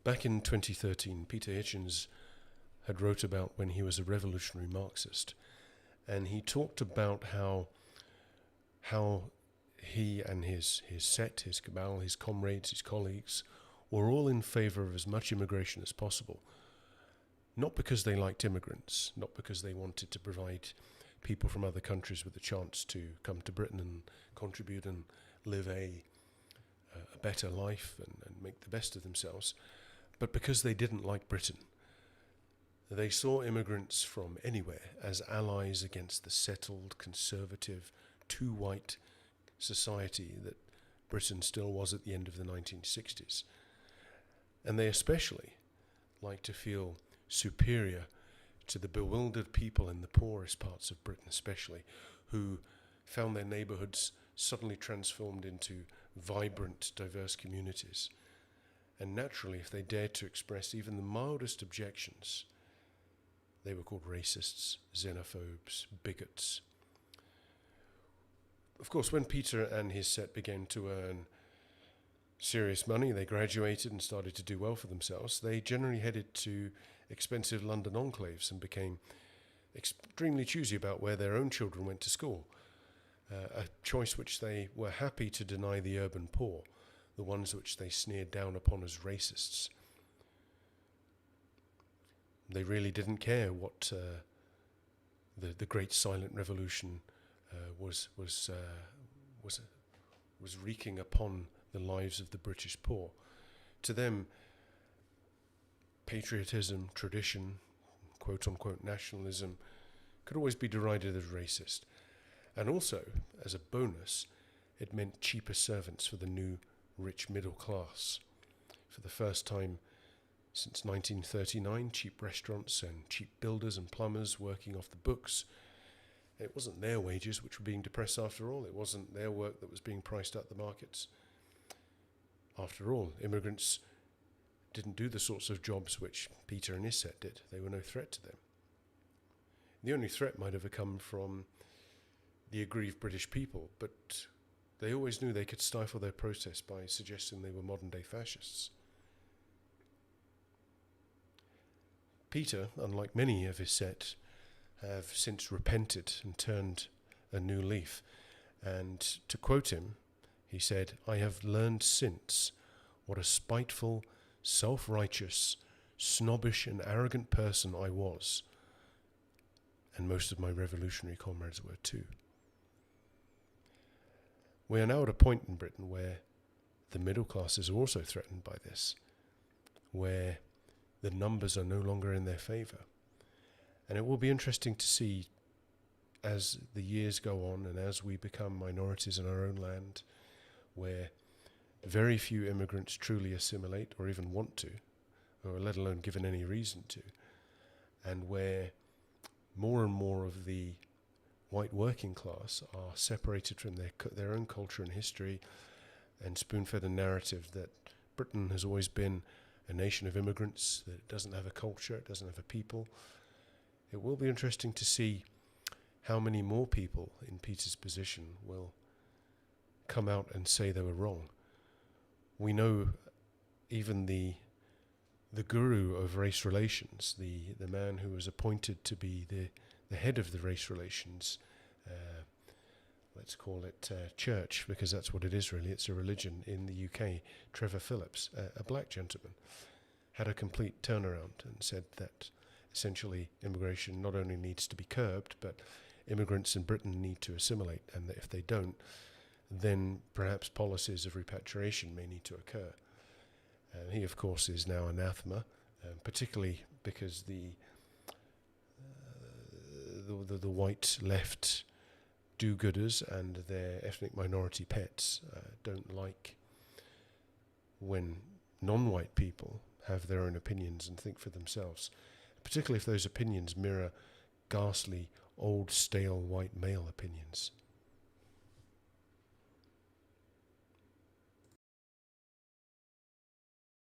Back in 2013, Peter Hitchens had wrote about when he was a revolutionary Marxist, and he talked about how he and his set, his cabal, his comrades, his colleagues, were all in favour of as much immigration as possible. Not because they liked immigrants, not because they wanted to provide people from other countries with a chance to come to Britain and contribute and live a better life and make the best of themselves, but because they didn't like Britain. They saw immigrants from anywhere as allies against the settled, conservative, too white society that Britain still was at the end of the 1960s. And they especially like to feel superior to the bewildered people in the poorest parts of Britain especially, who found their neighbourhoods suddenly transformed into vibrant, diverse communities. And naturally, if they dared to express even the mildest objections, they were called racists, xenophobes, bigots. Of course, when Peter and his set began to earn serious money, they graduated and started to do well for themselves, they generally headed to expensive London enclaves and became extremely choosy about where their own children went to school, a choice which they were happy to deny the urban poor, the ones which they sneered down upon as racists. They really didn't care what the great silent revolution was wreaking upon the lives of the British poor. To them, patriotism, tradition, quote-unquote nationalism, could always be derided as racist. And also, as a bonus, it meant cheaper servants for the new rich middle class. For the first time since 1939, cheap restaurants and cheap builders and plumbers working off the books. It wasn't their wages which were being depressed after all. It wasn't their work that was being priced out the markets. After all, immigrants didn't do the sorts of jobs which Peter and his set did. They were no threat to them. The only threat might have come from the aggrieved British people, but they always knew they could stifle their protest by suggesting they were modern-day fascists. Peter, unlike many of his set, have since repented and turned a new leaf. And to quote him, he said, "I have learned since what a spiteful, self-righteous, snobbish and arrogant person I was. And most of my revolutionary comrades were too." We are now at a point in Britain where the middle classes are also threatened by this, where the numbers are no longer in their favour. And it will be interesting to see, as the years go on and as we become minorities in our own land, where very few immigrants truly assimilate or even want to, or let alone given any reason to, and where more and more of the white working class are separated from their own culture and history and spoon-fed a narrative that Britain has always been a nation of immigrants, that it doesn't have a culture, it doesn't have a people. It will be interesting to see how many more people in Peter's position will come out and say they were wrong. We know even the guru of race relations, the man who was appointed to be the head of the race relations, let's call it church, because that's what it is really, it's a religion in the UK, Trevor Phillips, a black gentleman, had a complete turnaround and said that essentially immigration not only needs to be curbed, but immigrants in Britain need to assimilate, and that if they don't, then perhaps policies of repatriation may need to occur. He, of course, is now anathema, particularly because the white left do-gooders and their ethnic minority pets don't like when non-white people have their own opinions and think for themselves, particularly if those opinions mirror ghastly, old, stale white male opinions.